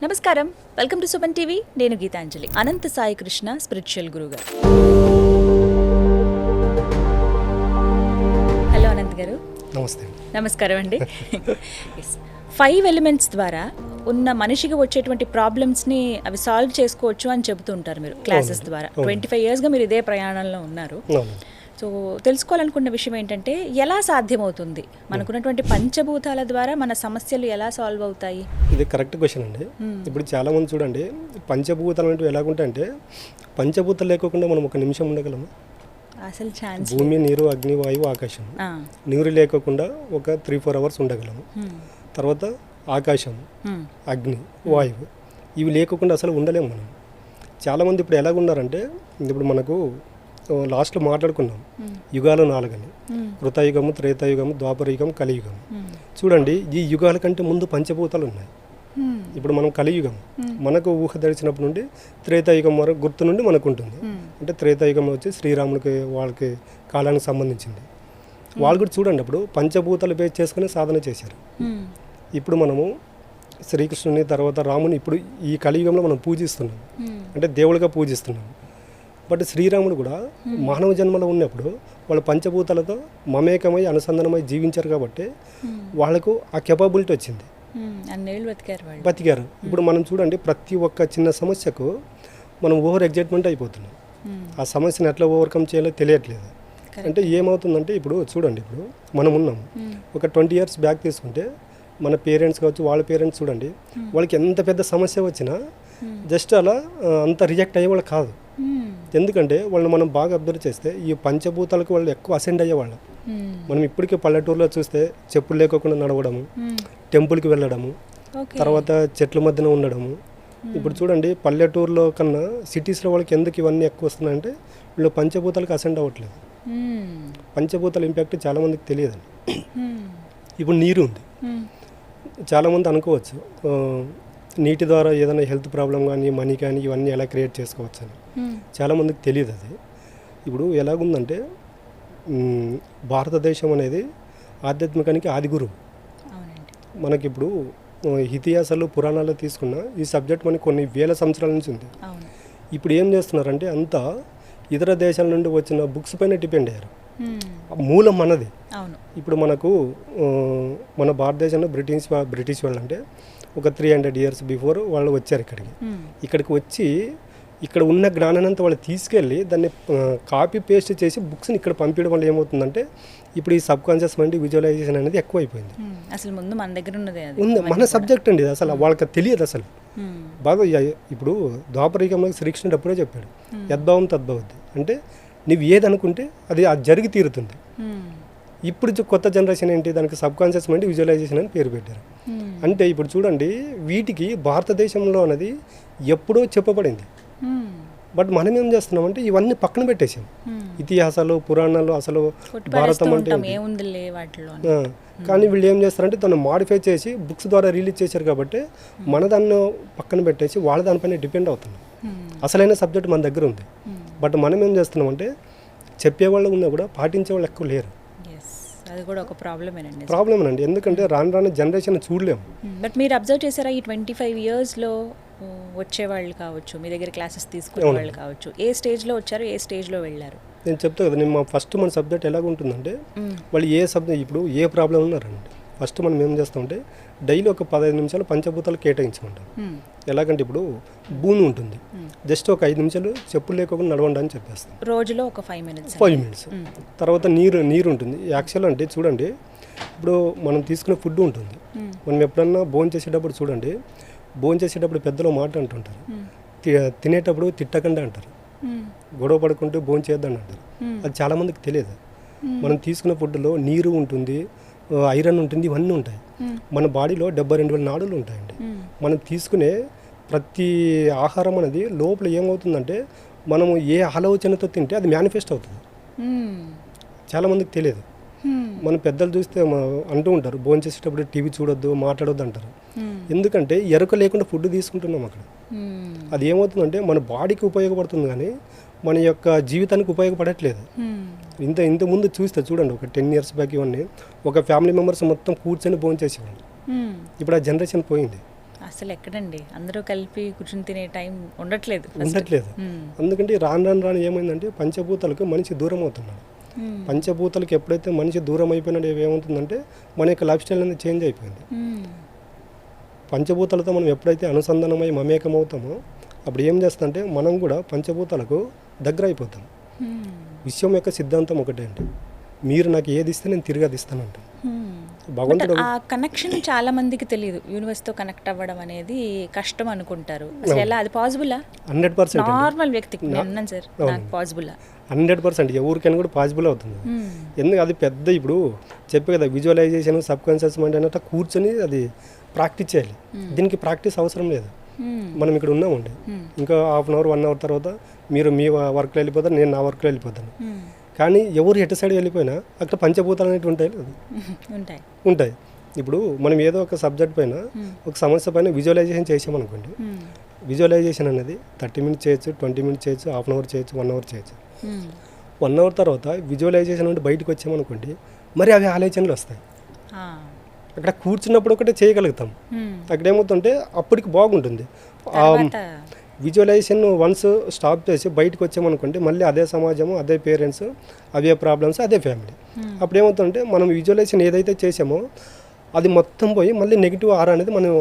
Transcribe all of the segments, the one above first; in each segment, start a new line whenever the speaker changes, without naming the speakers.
నమస్కారం, welcome to Suman TV. నేను గీతాంజలి. అనంత Sai Krishna spiritual గురువు గారు. హలో అనంత్ గారు.
నమస్తే.
నమస్కారం అండి. 5 ఎలిమెంట్స్ ద్వారా ఉన్న మనిషికి వచ్చేటువంటి ప్రాబ్లమ్స్ని అవి సాల్వ్ చేసుకోవచ్చు అని చెబుతూ ఉంటారు మీరు క్లాసెస్ ద్వారా. 25 yearsగా మీరు ఇదే ప్రయాణంలో ఉన్నారు. సో తెలుసుకోవాలనుకున్న విషయం ఏంటంటే, ఎలా సాధ్యమవుతుంది మనకున్నటువంటి పంచభూతాల ద్వారా మన సమస్యలు ఎలా సాల్వ్ అవుతాయి?
ఇది కరెక్ట్ క్వశ్చన్ అండి. ఇప్పుడు చాలా మంది చూడండి, పంచభూతాలు అంటే ఎలాగుంటాయంటే, పంచభూతాలు లేకుండా మనం ఒక నిమిషం ఉండగలము?
అసలు ఛాన్స్.
భూమి, నీరు, అగ్ని, వాయువు, ఆకాశం. నీరు లేకోకుండా ఒక 3-4 hours ఉండగలము. తర్వాత ఆకాశం, అగ్ని, వాయువు, ఇవి లేకోకుండా అసలు ఉండలేము మనం. చాలామంది ఇప్పుడు ఎలాగున్నారంటే, ఇప్పుడు మనకు లాస్ట్లో మాట్లాడుకున్నాం యుగాలు 4 అని. కృతయుగము, త్రేతాయుగము, ద్వాపరయుగం, కలియుగము. చూడండి, ఈ యుగాల కంటే ముందు పంచభూతాలు ఉన్నాయి. ఇప్పుడు మనం కలియుగం, మనకు ఊహ తెరిచినప్పటి నుండి త్రేతాయుగం వరకు గుర్తు నుండి మనకు ఉంటుంది. అంటే త్రేతాయుగంలో వచ్చి శ్రీరాముడికి వాళ్ళకి కాలానికి సంబంధించింది. వాళ్ళు కూడా చూడండి, అప్పుడు పంచభూతాలు బేస్ చేసుకుని సాధన చేశారు. ఇప్పుడు మనము శ్రీకృష్ణుని తర్వాత రాముని ఇప్పుడు ఈ కలియుగంలో మనం పూజిస్తున్నాం, అంటే దేవుడిగా పూజిస్తున్నాం. బట్ శ్రీరాముడు కూడా మానవ జన్మలో ఉన్నప్పుడు వాళ్ళు పంచభూతాలతో మమేకమై అనుసంధానమై జీవించారు కాబట్టి వాళ్ళకు ఆ కెపాబిలిటీ వచ్చింది, బతికారు. ఇప్పుడు మనం చూడండి, ప్రతి ఒక్క చిన్న సమస్యకు మనం ఓవర్ ఎగ్జైట్మెంట్ అయిపోతున్నాం. ఆ సమస్యను ఎట్లా ఓవర్కమ్ చేయాలో తెలియట్లేదు. అంటే ఏమవుతుందంటే, ఇప్పుడు చూడండి, ఇప్పుడు మనం ఉన్నాం, ఒక 20 years బ్యాక్ తీసుకుంటే మన పేరెంట్స్ కావచ్చు, వాళ్ళ పేరెంట్స్ చూడండి, వాళ్ళకి ఎంత పెద్ద సమస్య వచ్చినా జస్ట్ అలా అంత రిజెక్ట్ అయ్యేవాళ్ళు కాదు. ఎందుకంటే వాళ్ళని మనం బాగా అబ్జర్వ్ చేస్తే ఈ పంచభూతాలకు వాళ్ళు ఎక్కువ అసెండ్ అయ్యేవాళ్ళు. మనం ఇప్పటికీ పల్లెటూరులో చూస్తే చెప్పులు లేకోకుండా నడవడము, టెంపుల్కి వెళ్ళడము, తర్వాత చెట్ల మధ్యన ఉండడము. ఇప్పుడు చూడండి, పల్లెటూరులో కన్నా సిటీస్లో వాళ్ళకి ఎందుకు ఇవన్నీ ఎక్కువ వస్తున్నాయంటే, వీళ్ళు పంచభూతాలకు అసెండ్ అవ్వట్లేదు. పంచభూతాల ఇంపాక్ట్ చాలామందికి తెలియదండి. ఇప్పుడు నీరు ఉంది, చాలామంది అనుకోవచ్చు నీటి ద్వారా ఏదైనా హెల్త్ ప్రాబ్లం కానీ, మనీ కానీ, ఇవన్నీ ఎలా క్రియేట్ చేసుకోవచ్చు అని. చాలామందికి తెలియదు అది. ఇప్పుడు ఎలాగుందంటే, భారతదేశం అనేది ఆధ్యాత్మికానికి ఆది గురువు. మనకిప్పుడు ఇతిహాసాలు, పురాణాలు తీసుకున్న ఈ సబ్జెక్ట్ మనకి కొన్ని వేల సంవత్సరాల నుంచి ఉంది. ఇప్పుడు ఏం చేస్తున్నారంటే, అంతా ఇతర దేశాల నుండి వచ్చిన బుక్స్ పైన డిపెండ్ అయ్యారు. మూలం మనది. ఇప్పుడు మనకు మన భారతదేశంలో బ్రిటిష్ వాళ్ళు అంటే ఒక 300 years బిఫోర్ వాళ్ళు వచ్చారు ఇక్కడికి వచ్చి ఇక్కడ ఉన్న జ్ఞానాన్ని వాళ్ళు తీసుకెళ్ళి దాన్ని కాపీ పేస్ట్ చేసి బుక్స్ని ఇక్కడ పంపించడం వల్ల ఏమవుతుందంటే, ఇప్పుడు ఈ సబ్ కాన్షియస్ మైండ్ విజువలైజేషన్ అనేది ఎక్కువైపోయింది.
అసలు ముందు మన దగ్గర ఉంది,
మన సబ్జెక్ట్ అండి. అసలు వాళ్ళకి తెలియదు అసలు బాగా. ఇప్పుడు ద్వాపరయుగంలో శ్రీకృష్ణుడు అప్పుడే చెప్పాడు, యద్భావం తద్భవతి, అంటే నువ్వు ఏది అనుకుంటే అది జరిగి తీరుతుంది. ఇప్పుడు కొత్త జనరేషన్ ఏంటి, దానికి సబ్ కాన్షియస్ మైండ్ విజువలైజేషన్ అని పేరు పెట్టారు. అంటే ఇప్పుడు చూడండి, వీటికి భారతదేశంలో అనేది ఎప్పుడో చెప్పబడింది. బట్ మనం ఏం చేస్తున్నామంటే ఇవన్నీ పక్కన పెట్టేసాం. ఇతిహాసాలు, పురాణాలు, అసలు భారతం అంటే కానీ వీళ్ళు ఏం చేస్తారంటే దాన్ని మాడిఫై చేసి బుక్స్ ద్వారా రిలీజ్ చేశారు కాబట్టి మన దాన్ని పక్కన పెట్టేసి వాళ్ళ దానిపైన డిపెండ్ అవుతున్నాం. అసలైన సబ్జెక్ట్ మన దగ్గర ఉంది. బట్ మనం ఏం చేస్తున్నామంటే, చెప్పేవాళ్ళు ఉన్నా కూడా పాటించే వాళ్ళు ఎక్కువ లేరు.
అది కూడా ఒక ప్రాబ్లమేనండి.
ఎందుకంటే రాను జనరేషన్ చూడలేము.
బట్ మీరు అబ్జర్వ్ చేశారా, ఈ 25 yearsలో వచ్చేవాళ్ళు కావచ్చు, మీ దగ్గర క్లాసెస్ తీసుకునే వాళ్ళు కావచ్చు, ఏ స్టేజ్లో వచ్చారు, ఏ స్టేజ్లో వెళ్ళారు?
నేను చెప్తా కదా, నేను ఫస్ట్ మన సబ్జెక్ట్ ఎలాగుంటుందంటే, వాళ్ళు ఏ సబ్జెక్ట్ ఇప్పుడు ఏ ప్రాబ్లం ఉన్నారండి, ఫస్ట్ మనం ఏం చేస్తామంటే డైలీ ఒక 15 నిమిషాలు పంచభూతాలు కేటాయించుకుంటాం. ఎలాగంటే ఇప్పుడు భూమి ఉంటుంది, జస్ట్ ఒక 5 నిమిషాలు చెప్పులు లేకుండా నడవండి అని చెప్పేస్తాం.
రోజులో ఒక 5 minutes.
తర్వాత నీరు ఉంటుంది. యాక్చువల్ అంటే చూడండి, ఇప్పుడు మనం తీసుకునే ఫుడ్ ఉంటుంది. మనం ఎప్పుడన్నా భోజనం చేసేటప్పుడు చూడండి, భోజనం చేసేటప్పుడు పెద్దలు మాట అంటుంటారు, తినేటప్పుడు తిట్టకండి అంటారు, గొడవ పడుకుంటూ భోజనం చేద్దాం అంటారు. అది చాలామందికి తెలియదు. మనం తీసుకునే ఫుడ్లో నీరు ఉంటుంది, ఐరన్ ఉంటుంది, ఇవన్నీ ఉంటాయి. మన బాడీలో 72,000 నాడులు ఉంటాయండి. మనం తీసుకునే ప్రతి ఆహారం అనేది లోపల ఏమవుతుందంటే, మనము ఏ ఆలోచనతో తింటే అది మేనిఫెస్ట్ అవుతుంది. చాలామందికి తెలియదు. మన పెద్దలు చూస్తే అంటూ ఉంటారు, భోజనం చేసేటప్పుడు టీవీ చూడొద్దు, మాట్లాడొద్దు అంటారు. ఎందుకంటే ఎరుక లేకుండా ఫుడ్ తీసుకుంటున్నాం అక్కడ. అది ఏమవుతుందంటే మన బాడీకి ఉపయోగపడుతుంది కానీ మన యొక్క జీవితానికి ఉపయోగపడట్లేదు. ఇంత ముందు చూస్తే చూడండి, ఒక 10 years బ్యాక్ ఇవన్నీ ఒక ఫ్యామిలీ మెంబర్స్ మొత్తం కూర్చొని భోజనం చేసేవాళ్ళు. ఇప్పుడు ఆ జనరేషన్ పోయింది.
అసలు ఎక్కడండి అందరూ కలిపి కూర్చుని తినే టైం ఉండట్లేదు first.
ఉండట్లేదు. ఎందుకంటే రాను ఏమైందంటే పంచభూతాలకు మనిషి దూరం అవుతున్నాడు. పంచభూతాలకు ఎప్పుడైతే మనిషి దూరం అయిపోయినాడు ఏమవుతుందంటే మన యొక్క లైఫ్ స్టైల్ అనేది చేంజ్ అయిపోయింది. పంచభూతాలతో మనం ఎప్పుడైతే అనుసంధానమై మమేకం అవుతామో అప్పుడు ఏం చేస్తుందంటే మనం కూడా పంచభూతాలకు దగ్గర అయిపోతాం. విశ్వం యొక్క సిద్ధాంతం ఒకటే అంటే మీరు నాకు ఏది ఇస్తే నేను తిరిగి అది ఇస్తానంట. భగవంతుడు
ఆ కనెక్షన్ చాలా మందికి తెలియదు. యూనివర్స్ తో కనెక్ట్ అవ్వడం అనేది కష్టం అనుకుంటారు. అసలు ఎలా అది పాసిబులా?
100%
నార్మల్ వ్యక్తికి నేను అన్నాను సార్, నాకు పాసిబులా?
100% ఎవరికైనా కూడా పాసిబుల్ అవుతుంది. ఎందుకు అది పెద్ద ఇప్పుడు చెప్పే కదా విజువలైజేషన్ సబ్ కాన్షియస్ మైండ్ అన్నట్టు కూర్చొని అది ప్రాక్టీస్ చేయాలి. దీనికి ప్రాక్టీస్ అవసరం లేదు. మనం ఇక్కడ ఉన్నామండి, ఇంకా హాఫ్ అన్ అవర్ 1 అవర్ తర్వాత మీరు మీ వర్క్లో వెళ్ళిపోతారు, నేను నా వర్క్లో వెళ్ళిపోతాను. కానీ ఎవరు ఎటు సైడ్ వెళ్ళిపోయినా అక్కడ పంచభూతాలు అనేవి ఉంటాయి లేదు ఉంటాయి. ఇప్పుడు మనం ఏదో ఒక సబ్జెక్ట్ పైన ఒక సమస్య పైన విజువలైజేషన్ చేసామనుకోండి, విజువలైజేషన్ అనేది 30 మినిట్స్ చేయొచ్చు, 20 మినిట్స్ చేయొచ్చు, హాఫ్ అన్ అవర్ చేయొచ్చు, 1 అవర్ చేయొచ్చు. 1 అవర్ తర్వాత విజువలైజేషన్ నుండి బయటకు వచ్చామనుకోండి మరి అవి ఆలోచనలు వస్తాయి. అక్కడ కూర్చున్నప్పుడు ఒకటే చేయగలుగుతాం. అక్కడ ఏమవుతుంటే అప్పటికి బాగుంటుంది. విజువలైజేషన్ వన్స్ స్టాప్ చేసి బయటకు వచ్చామనుకోండి మళ్ళీ అదే సమాజము, అదే పేరెంట్స్, అదే ప్రాబ్లమ్స్, అదే ఫ్యామిలీ. అప్పుడు ఏమవుతుంటే మనం విజువలైజేషన్ ఏదైతే చేసామో అది మొత్తం పోయి మళ్ళీ నెగిటివ్ ఆరా అనేది మనం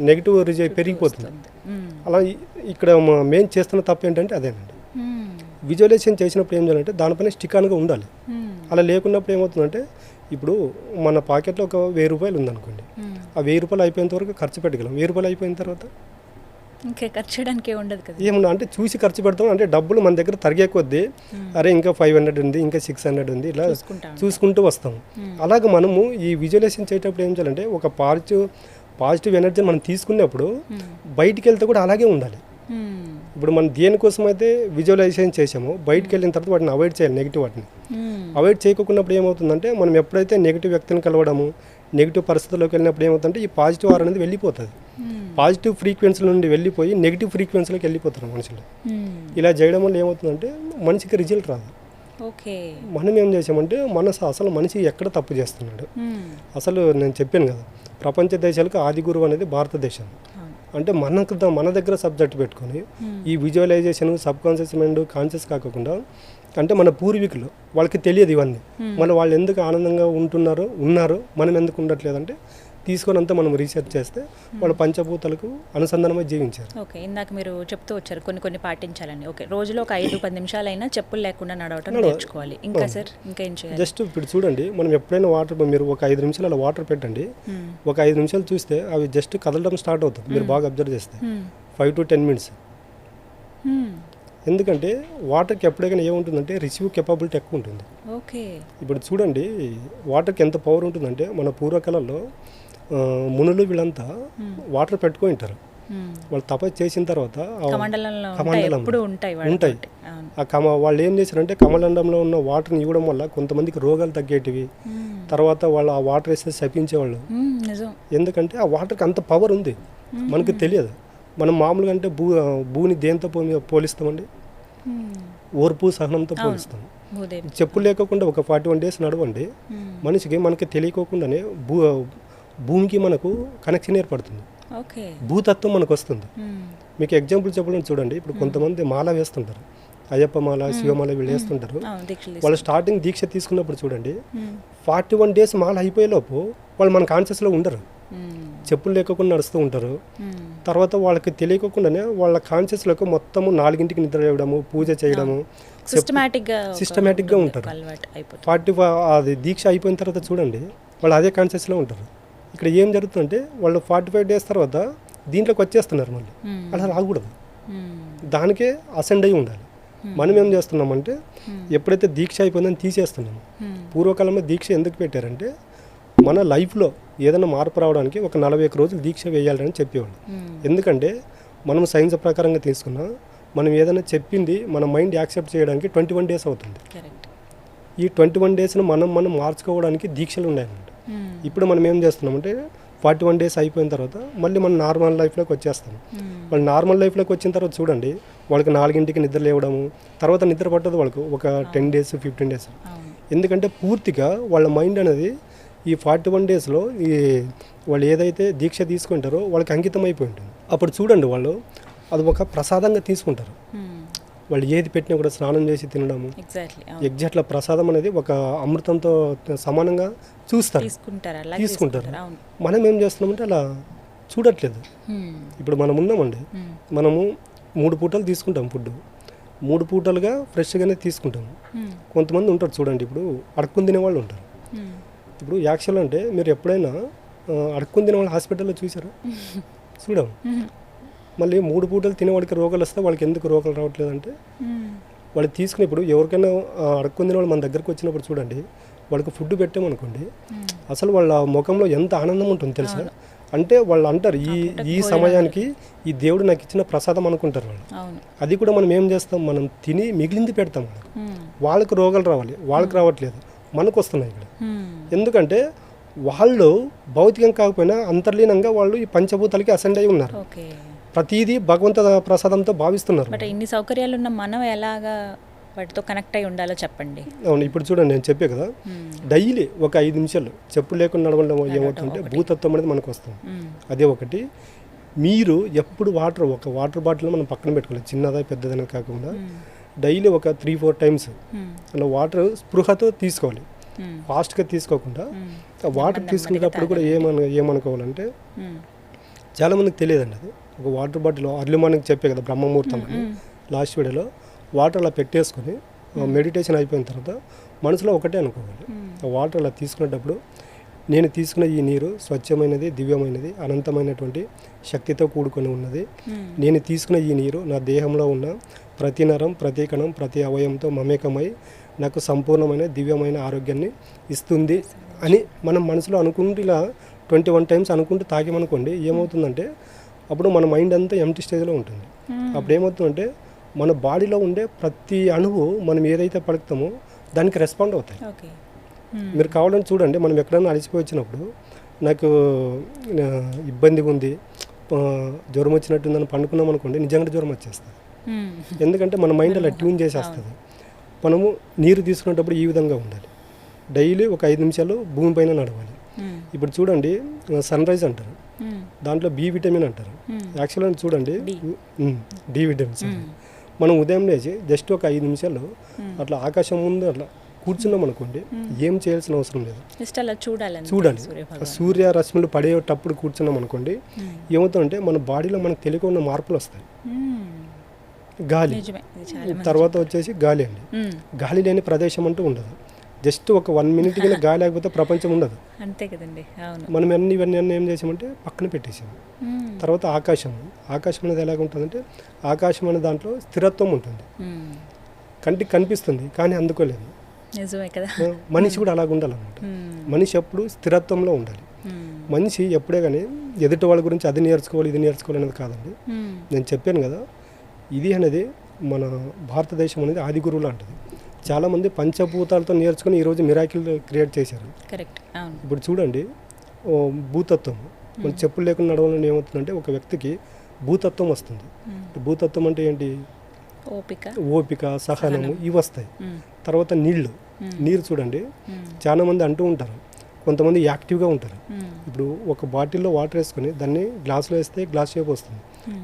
నెగిటివ్ పెరిగిపోతుంది. అలా ఇక్కడ మెయిన్ చేస్తున్న తప్పు ఏంటంటే అదేనండి. విజువలైజేషన్ చేసినప్పుడు ఏం చేయాలంటే దానిపైన స్టిక్ ఆన్గా ఉండాలి. అలా లేకున్నప్పుడు ఏమవుతుందంటే ఇప్పుడు మన పాకెట్లో ఒక 1000 రూపాయలు ఉందనుకోండి, ఆ 1000 రూపాయలు అయిపోయేంత వరకు ఖర్చు పెట్టగలం. 1000 రూపాయలు అయిపోయిన తర్వాత
ఇంకా ఖర్చు చేయడానికి ఉండదు కదా.
ఏమన్నా అంటే చూసి ఖర్చు పెడతాం, అంటే డబ్బులు మన దగ్గర తరిగే కొద్దీ అరే ఇంకా 500 ఉంది, ఇంకా 600 ఉంది, ఇలా చూసుకుంటూ వస్తాం. అలాగే మనము ఈ విజువలైజేషన్ చేసేటప్పుడు ఏం చేయాలంటే ఒక పాజిటివ్ ఎనర్జీ మనం తీసుకున్నప్పుడు బయటికి వెళ్తే కూడా అలాగే ఉండాలి. ఇప్పుడు మనం దేనికోసం అయితే విజువలైజేషన్ చేసామో బయటికి వెళ్ళిన తర్వాత వాటిని అవాయిడ్ చేయాలి. నెగిటివ్ వాటిని అవాయిడ్ చేయకున్నప్పుడు ఏమవుతుందంటే మనం ఎప్పుడైతే నెగిటివ్ వ్యక్తిని కలవడము, నెగిటివ్ పరిస్థితుల్లోకి వెళ్ళినప్పుడు ఏమవుతుందంటే ఈ పాజిటివ్ ఆర్ అనేది వెళ్ళిపోతుంది. పాజిటివ్ ఫ్రీక్వెన్సీల నుండి వెళ్ళిపోయి నెగిటివ్ ఫ్రీక్వెన్సీలోకి వెళ్ళిపోతారు మనుషులు. ఇలా చేయడం వల్ల ఏమవుతుందంటే మనిషికి రిజల్ట్ రాదు. మనం ఏం చేసామంటే అసలు మనిషి ఎక్కడ తప్పు చేస్తున్నాడు. అసలు నేను చెప్పాను కదా, ప్రపంచ దేశాలకు ఆది గురువు అనేది భారతదేశం. అంటే మన దగ్గర సబ్జెక్ట్ పెట్టుకొని ఈ visualisation sub conscious mind conscious కాకుండా అంటే మన పూర్వీకులు వాళ్ళకి తెలియదు ఇవన్నీ. మళ్ళీ వాళ్ళు ఎందుకు ఆనందంగా ఉన్నారు మనం ఎందుకు ఉండట్లేదంటే తీసుకొని అంతా మనం రీసెర్చ్ చేస్తే వాళ్ళు పంచభూతాలకు అనుసంధానమై జీవించారు.
ఓకే, ఇందాక మీరు చెప్తూ వచ్చారు కొన్ని పాటించాలని. ఓకే, రోజులో ఒక 5-10 నిమిషాలైనా చెప్పులు లేకుండా నడవటం నేర్చుకోవాలి. ఇంకా సార్ ఇంకా ఏం చేయాలి?
జస్ట్ ఇప్పుడు చూడండి, మనం ఎప్పుడైనా మీరు ఒక 5 నిమిషాలు అలా వాటర్ పెట్టండి, ఒక 5 నిమిషాలు చూస్తే అవి జస్ట్ కదలడం స్టార్ట్ అవుతుంది. మీరు బాగా అబ్జర్వ్ చేస్తే 5 to 10 minutes. ఎందుకంటే వాటర్కి ఎప్పుడైనా ఏముంటుందంటే రిసీవ్ కెపాబిలిటీ ఎక్కువ ఉంటుంది.
ఓకే, ఇప్పుడు
చూడండి వాటర్కి ఎంత పవర్ ఉంటుందంటే మన పూర్వకాలంలో మునులు వీళ్ళంతా వాటర్ పెట్టుకొని ఉంటారు. వాళ్ళు తపస్సు చేసిన తర్వాత ఉంటాయి. వాళ్ళు ఏం చేశారంటే కమలండంలో ఉన్న వాటర్ని ఇవ్వడం వల్ల కొంతమందికి రోగాలు తగ్గేటివి. తర్వాత వాళ్ళు ఆ వాటర్ వేస్తే శపించేవాళ్ళు. ఎందుకంటే ఆ వాటర్కి అంత పవర్ ఉంది, మనకు తెలియదు. మనం మామూలుగా అంటే భూని దేంతో పోలిస్తామండి? ఓర్పు సహనంతో పోలిస్తాం. చెప్పులు లేకుండా ఒక 41 days నడవండి, మనిషికి మనకి తెలియకోకుండానే భూమికి మనకు కనెక్షన్ ఏర్పడుతుంది. భూతత్వం మనకు వస్తుంది. మీకు ఎగ్జాంపుల్ చెప్పాలని చూడండి, ఇప్పుడు కొంతమంది మాల వేస్తుంటారు, అయ్యప్ప మాల, శివమాల వీళ్ళు వేస్తుంటారు. వాళ్ళు స్టార్టింగ్ దీక్ష తీసుకున్నప్పుడు చూడండి 41 days మాల అయిపోయేలోపు వాళ్ళు మన కాన్షియస్లో ఉండరు, చెప్పులు లేకుండా నడుస్తూ ఉంటారు. తర్వాత వాళ్ళకి తెలియకుండానే వాళ్ళ కాన్షియస్లోకి మొత్తము 4ంటికి నిద్ర లేవడము, పూజ చేయడము సిస్టమేటిక్గా ఉంటారు. 45 అది దీక్ష అయిపోయిన తర్వాత చూడండి వాళ్ళు అదే కాన్షియస్లో ఉంటారు. ఇక్కడ ఏం జరుగుతుందంటే వాళ్ళు 45 days తర్వాత దీంట్లోకి వచ్చేస్తున్నారు. మళ్ళీ అలా రాకూడదు, దానికే అసెండ్ అయి ఉండాలి. మనం ఏం చేస్తున్నామంటే ఎప్పుడైతే దీక్ష అయిపోయిందని తీసేస్తున్నాము. పూర్వకాలంలో దీక్ష ఎందుకు పెట్టారంటే మన లైఫ్లో ఏదైనా మార్పు రావడానికి ఒక 41 రోజులు దీక్ష వేయాలని చెప్పేవాళ్ళు. ఎందుకంటే మనం సైన్స్ ప్రకారంగా తీసుకున్నా మనం ఏదైనా చెప్పింది మన మైండ్ యాక్సెప్ట్ చేయడానికి 21 days అవుతుంది. ఈ 21 daysను మనం మార్చుకోవడానికి దీక్షలు ఉన్నాయన్నమాట. ఇప్పుడు మనం ఏం చేస్తున్నామంటే 41 days అయిపోయిన తర్వాత మళ్ళీ మనం నార్మల్ లైఫ్లోకి వచ్చేస్తాం. వాళ్ళు నార్మల్ లైఫ్లోకి వచ్చిన తర్వాత చూడండి వాళ్ళకి 4ంటికి నిద్ర లేవడము, తర్వాత నిద్ర పట్టదు వాళ్ళకు ఒక 10 days 15 days. ఎందుకంటే పూర్తిగా వాళ్ళ మైండ్ అనేది ఈ 41 daysలో ఈ వాళ్ళు ఏదైతే దీక్ష తీసుకుంటారో వాళ్ళకి అంకితం అయిపోయి ఉంటుంది. అప్పుడు చూడండి వాళ్ళు అది ఒక ప్రసాదంగా తీసుకుంటారు. వాళ్ళు ఏది పెట్టినా కూడా స్నానం చేసి తినడము ఎగ్జాక్ట్లా ప్రసాదం అనేది ఒక అమృతంతో సమానంగా చూస్తారు, తీసుకుంటారు. మనం ఏం చేస్తున్నామంటే అలా చూడట్లేదు. ఇప్పుడు మనం ఉన్నామండి, మనము 3 పూటలు తీసుకుంటాం ఫుడ్, 3 పూటలుగా ఫ్రెష్గానే తీసుకుంటాము. కొంతమంది ఉంటారు చూడండి, ఇప్పుడు అడుక్కుని తినేవాళ్ళు ఉంటారు. ఇప్పుడు యాక్చువల్ అంటే మీరు ఎప్పుడైనా అడుక్కుని తినేవాళ్ళు హాస్పిటల్లో చూసారా? చూడము. మళ్ళీ 3 పూటలు తినేవాడికి రోగాలు వస్తే వాళ్ళకి ఎందుకు రోగాలు రావట్లేదు అంటే వాళ్ళు తీసుకునేప్పుడు ఎవరికైనా అడుక్కుని తినేవాళ్ళు మన దగ్గరకు వచ్చినప్పుడు చూడండి, వాళ్ళకి ఫుడ్ పెట్టామనుకోండి అసలు వాళ్ళ ముఖంలో ఎంత ఆనందం ఉంటుంది తెలుసా. అంటే వాళ్ళు అంటారు ఈ సమయానికి ఈ దేవుడు నాకు ఇచ్చిన ప్రసాదం అనుకుంటారు వాళ్ళు. అది కూడా మనం ఏం చేస్తాం, మనం తిని మిగిలింది పెడతాం. వాళ్ళకి రోగాలు రావాలి, వాళ్ళకి రావట్లేదు, మనకు వస్తున్నాయి ఇక్కడ. ఎందుకంటే వాళ్ళు భౌతికం కాకపోయినా అంతర్లీనంగా వాళ్ళు ఈ పంచభూతాలకి అసెండ్ అయి ఉన్నారు. ప్రతిదీ భగవంత ప్రసాదంతో భావిస్తున్నారు.
బట్ ఇన్ని సౌకర్యాలు ఉన్న మనం ఎలాగా వాటితో కనెక్ట్ అయి ఉండాలో చెప్పండి.
అవును, ఇప్పుడు చూడండి నేను చెప్పే కదా, డైలీ ఒక 5 నిమిషాలు చెప్పులు లేకుండా నడవడం ఏమవుతుందంటే భూతత్వం అనేది మనకు వస్తుంది. అదే ఒకటి. మీరు ఎప్పుడు ఒక వాటర్ బాటిల్ మనం పక్కన పెట్టుకోవాలి, చిన్నదా పెద్దదని కాకుండా డైలీ ఒక 3-4 టైమ్స్ అలా వాటర్ స్పృహతో తీసుకోవాలి. ఫాస్ట్గా తీసుకోకుండా వాటర్ తీసుకునేటప్పుడు కూడా ఏమనుకోవాలంటే చాలామందికి తెలియదండి. అది ఒక వాటర్ బాటిల్ అర్లీ మార్నింగ్ చెప్పే కదా బ్రహ్మముహూర్తం అని లాస్ట్ వీడియోలో వాటర్ అలా పెట్టేసుకొని మెడిటేషన్ అయిపోయిన తర్వాత మనసులో ఒకటే అనుకోవాలి. ఆ వాటర్ అలా తీసుకునేటప్పుడు నేను తీసుకున్న ఈ నీరు స్వచ్ఛమైనది, దివ్యమైనది, అనంతమైనటువంటి శక్తితో కూడుకొని ఉన్నది. నేను తీసుకున్న ఈ నీరు నా దేహంలో ఉన్న ప్రతి నరం, ప్రతి కణం, ప్రతి అవయవంతో మమేకమై నాకు సంపూర్ణమైన దివ్యమైన ఆరోగ్యాన్ని ఇస్తుంది అని మనం మనసులో అనుకుంటూ ఇలా 21 టైమ్స్ అనుకుంటూ తాగామనుకోండి, ఏమవుతుందంటే అప్పుడు మన మైండ్ అంతా ఎంటీ స్టేజ్లో ఉంటుంది. అప్పుడు ఏమవుతుందంటే మన బాడీలో ఉండే ప్రతి అణువు మనం ఏదైతే పలుకుతామో దానికి రెస్పాండ్ అవుతాయి. మీరు కావాలని చూడండి, మనం ఎక్కడైనా అలసిపోయి వచ్చినప్పుడు నాకు ఇబ్బందిగా ఉంది, జ్వరం వచ్చినట్టుందని పండుకున్నాం అనుకోండి, నిజంగా జ్వరం వచ్చేస్తుంది. ఎందుకంటే మన మైండ్ అలా ట్యూన్ చేసేస్తుంది. మనము నీరు తీసుకునేటప్పుడు ఈ విధంగా ఉండాలి. డైలీ ఒక 5 నిమిషాలు భూమిపైన నడవాలి. ఇప్పుడు చూడండి సన్ రైజ్ అంటారు, దాంట్లో బి విటమిన్ అంటారు. యాక్చువల్గా చూడండి డి విటమిన్స్. మనం ఉదయం లేచి జస్ట్ ఒక 5 నిమిషాలు అట్లా ఆకాశం ముందు అట్లా కూర్చున్నాం అనుకోండి, ఏం చేయాల్సిన అవసరం లేదు, చూడాలి. సూర్య రశ్మిలు పడేటప్పుడు కూర్చున్నాం అనుకోండి, ఏమవుతుందంటే మన బాడీలో మనకు తెలియకుండా మార్పులు వస్తాయి. గాలి తర్వాత వచ్చేసి గాలి అండి. గాలి లేని ప్రదేశం అంటూ ఉండదు. జస్ట్ ఒక 1 మినిట్ కింద గాలి లేకపోతే ప్రపంచం ఉండదు.
అంతే కదండి.
మనం ఇవన్నీ ఏం చేసామంటే పక్కన పెట్టేసాము. తర్వాత ఆకాశం అనేది ఎలాగ ఉంటుందంటే ఆకాశం అనే దాంట్లో స్థిరత్వం ఉంటుంది. కంటికి కనిపిస్తుంది కానీ అందుకోలేదు. మనిషి కూడా అలాగ ఉండాలన్నమాట. మనిషి ఎప్పుడు స్థిరత్వంలో ఉండాలి. మనిషి ఎప్పుడే కానీ ఎదుటి వాళ్ళ గురించి అది నేర్చుకోవాలి ఇది నేర్చుకోవాలి అనేది కాదండి. నేను చెప్పాను కదా, ఇది అనేది మన భారతదేశం అనేది ఆది గురువు లాంటిది. చాలామంది పంచభూతాలతో నేర్చుకుని ఈరోజు మిరాకిల్ క్రియేట్ చేశారు. ఇప్పుడు చూడండి భూతత్వం, మన చెప్పులు లేకుండా నడవాలని ఏమవుతుందంటే ఒక వ్యక్తికి భూతత్వం వస్తుంది. భూతత్వం అంటే ఏంటి? ఓపిక, సహనము ఇవి వస్తాయి. తర్వాత నీరు చూడండి, చాలామంది అంటూ ఉంటారు, కొంతమంది యాక్టివ్గా ఉంటారు. ఇప్పుడు ఒక బాటిల్లో వాటర్ వేసుకొని దాన్ని గ్లాసులో వేస్తే గ్లాస్ షేప్ వస్తుంది,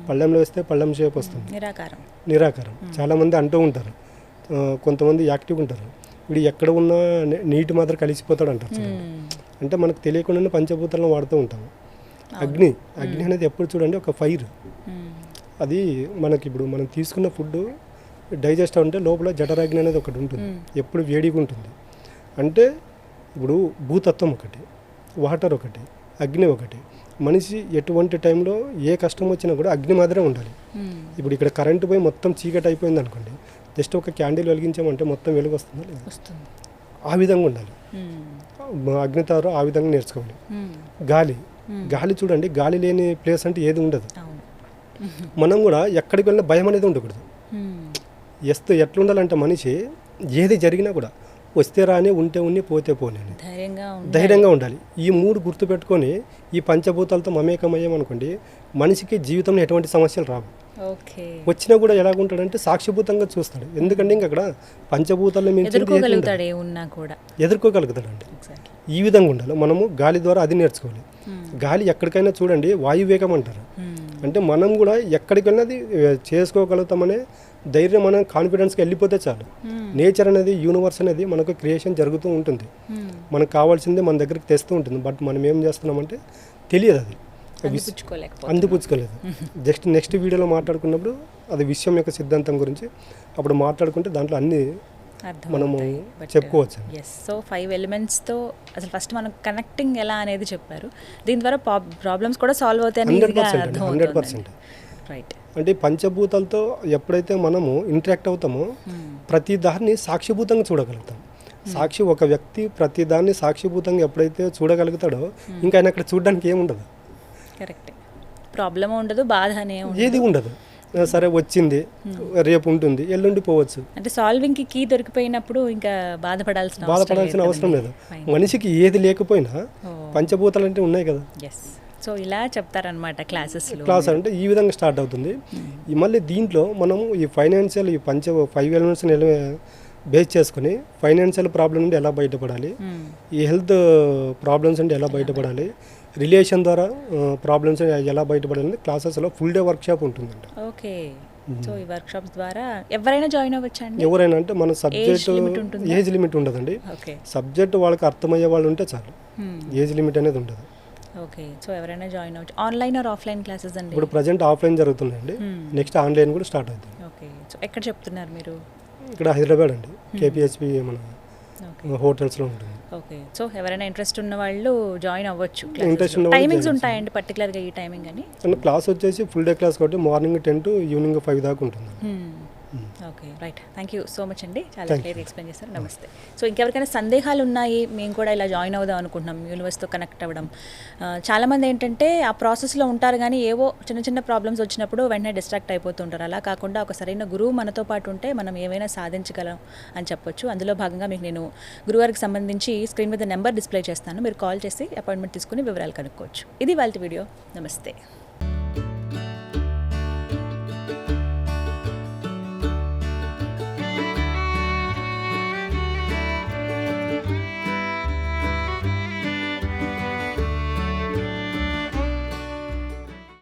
పళ్ళెంలో వేస్తే పళ్ళెం షేప్ వస్తుంది, నిరాకారం. చాలామంది అంటూ ఉంటారు. కొంతమంది యాక్టివ్గా ఉంటారు, వీడు ఎక్కడ ఉన్నా నీటి మాత్రం కలిసిపోతాడు అంటారు. అంటే మనకు తెలియకుండానే పంచభూతాలను వాడుతూ ఉంటాము. అగ్ని అనేది ఎప్పుడు చూడండి ఒక ఫైర్. అది మనకి ఇప్పుడు మనం తీసుకున్న ఫుడ్ డైజెస్ట్ అంటే లోపల జఠరాగ్ని అనేది ఒకటి ఉంటుంది, ఎప్పుడు వేడిగా ఉంటుంది. అంటే ఇప్పుడు భూతత్వం ఒకటి, వాటర్ ఒకటి, అగ్ని ఒకటి. మనిషి ఎటువంటి టైంలో ఏ కష్టం వచ్చినా కూడా అగ్ని మాత్రమే ఉండాలి. ఇప్పుడు ఇక్కడ కరెంటు పోయి మొత్తం చీకటి అయిపోయింది అనుకోండి, జస్ట్ ఒక క్యాండిల్ వెలిగించామంటే మొత్తం వెలుగు వస్తుందా లేదా? ఆ విధంగా ఉండాలి. అగ్నితారు ఆ విధంగా నేర్చుకోవాలి. గాలి చూడండి, గాలి లేని ప్లేస్ అంటే ఏది ఉండదు. మనం కూడా ఎక్కడికి వెళ్ళినా భయం అనేది ఉండకూడదు. ఎట్లా ఉండాలంటే మనిషి ఏది జరిగినా కూడా వస్తే రాని, ఉంటే ఉన్ని, పోతే పోని ధైర్యంగా ఉండాలి. ఈ 3 గుర్తుపెట్టుకొని ఈ పంచభూతాలతో మమేకమయ్యామనుకోండి, మనిషికి జీవితంలో ఎటువంటి సమస్యలు రావు.
ఓకే.
వచ్చినా కూడా ఎలాగుంటాడంటే సాక్షిభూతంగా చూస్తాడు. ఎందుకంటే ఇంక అక్కడ పంచభూతాల్లో మించి
ఎదుర్కోగలుగుతాడు ఏ ఉన్నా కూడా.
ఎదుర్కోగలుగుతాడండి.
ఎగ్జాక్ట్లీ.
ఈ విధంగా ఉండాలి. మనము గాలి ద్వారా అది నేర్చుకోవాలి. గాలి ఎక్కడికైనా చూడండి వాయువేగం అంటారు. అంటే మనం కూడా ఎక్కడికైనా అది చేసుకోగలుగుతామనే ధైర్యం, మనం కాన్ఫిడెన్స్కి వెళ్ళిపోతే చాలు. నేచర్ అనేది, యూనివర్స్ అనేది మనకు క్రియేషన్ జరుగుతూ ఉంటుంది. మనకు కావాల్సిందే మన దగ్గరికి తెస్తూ ఉంటుంది. బట్ మనం ఏం చేస్తున్నామంటే తెలియదు, అది అందిపుచ్చుకోలేదు. జస్ట్ నెక్స్ట్ వీడియోలో మాట్లాడుకున్నప్పుడు అది విశ్వం యొక్క సిద్ధాంతం గురించి అప్పుడు మాట్లాడుకుంటే దాంట్లో అన్ని మనము చెప్పుకోవచ్చు.
ఎస్. సో 5 ఎలిమెంట్స్తో అసలు ఫస్ట్ మనం కనెక్టింగ్ ఎలా అనేది చెప్పారు. దీని ద్వారా ప్రాబ్లమ్స్ కూడా సాల్వ్ అవుతాయని
100%.
రైట్.
అంటే పంచభూతాలతో ఎప్పుడైతే మనము ఇంటరాక్ట్ అవుతామో ప్రతి దాన్ని సాక్షిభూతంగా చూడగలుగుతాం. ఒక వ్యక్తి ప్రతి దాన్ని సాక్షిభూతంగా ఎప్పుడైతే చూడగలుగుతాడో ఇంకా ఆయన అక్కడ చూడడానికి ఏముండదు.
కరెక్ట్. ప్రాబ్లం ఉండదు, బాధ అనే
ఏది ఉండదు. సరే వచ్చింది, రేపు ఉంటుంది, ఎల్లుండి పోవచ్చు.
అంటే సాల్వింగ్కి కీ దొరికిపోయినప్పుడు ఇంకా బాధపడాల్సిన
అవసరం లేదు. మనిషికి ఏది లేకపోయినా పంచభూతాలు అంటే ఉన్నాయి కదా.
ఎస్. సో ఇలా చెప్తారనమాట
క్లాస్ అంటే ఈ విధంగా స్టార్ట్ అవుతుంది. మళ్ళీ దీంట్లో మనము ఈ ఫైనాన్షియల్, ఈ 5 ఎలిమెంట్స్ని బేస్ చేసుకుని ఫైనాన్షియల్ ప్రాబ్లం నుండి ఎలా బయటపడాలి, ఈ హెల్త్ ప్రాబ్లమ్స్ నుండి ఎలా బయటపడాలి, రిలేషన్ ద్వారా ప్రాబ్లమ్స్ ఎలా బయటపడాలి క్లాసెస్లో ఫుల్ డే వర్క్షాప్ ఉంటుందండి.
ఓకే. సో ఈ వర్క్షాప్స్ ద్వారా ఎవరైనా జాయిన్ అవ్వచ్చండి?
ఎవరైనా అంటే మన సబ్జెక్ట్ ఏజ్ లిమిట్ ఉండదండి. సబ్జెక్ట్ వాళ్ళకి అర్థమయ్యే వాళ్ళు ఉంటే చాలు, ఏజ్ లిమిట్ అనేది ఉండదు.
ఓకే. సో ఎవరైనా జాయిన్ అవ్వచ్చు. ఆన్లైన్ ఆర్ ఆఫ్లైన్ క్లాసెస్ అండి?
ఇప్పుడు ప్రజెంట్ ఆఫ్లైన్ జరుగుతున్నాయండి. నెక్స్ట్ ఆన్లైన్ కూడా స్టార్ట్ అవుతుంది.
ఓకే. సో ఎక్కడ చెప్తున్నారు మీరు?
ఇక్కడ హైదరాబాద్ అండి, కేపీహెచ్పి మన హోటల్స్లో ఉంటుంది.
ఓకే. సో ఎవరైనా ఇంట్రెస్ట్ ఉన్న వాళ్ళు జాయిన్ అవ్వచ్చు. టైమింగ్స్ ఉంటాయండి పర్టికులర్గా ఈ టైమింగ్ అని?
క్లాస్ వచ్చేసి ఫుల్ డే క్లాస్ కాబట్టి మార్నింగ్ 10 to ఈవినింగ్ 5 దాకా ఉంటుంది.
Okay. Right. Thank you so much అండి, చాలా క్లియర్గా ఎక్స్ప్లెయిన్ చేశారు. నమస్తే. సో ఇంకెవరికైనా సందేహాలు ఉన్నాయి, మేము కూడా ఇలా జాయిన్ అవుదాం అనుకుంటున్నాం, యూనివర్స్తో కనెక్ట్ అవ్వడం, చాలామంది ఏంటంటే ఆ ప్రాసెస్లో ఉంటారు కానీ ఏవో చిన్న చిన్న ప్రాబ్లమ్స్ వచ్చినప్పుడు వెంటనే డిస్ట్రాక్ట్ అయిపోతుంటారు. అలా కాకుండా ఒక సరైన గురువు మనతో పాటు ఉంటే మనం ఏమైనా సాధించగలం అని చెప్పొచ్చు. అందులో భాగంగా మీకు నేను గురువారికి సంబంధించి స్క్రీన్ మీద నెంబర్ డిస్ప్లే చేస్తాను, మీరు కాల్ చేసి అపాయింట్మెంట్ తీసుకుని వివరాలు కనుక్కోవచ్చు. ఇది వాళ్ళ వీడియో. నమస్తే.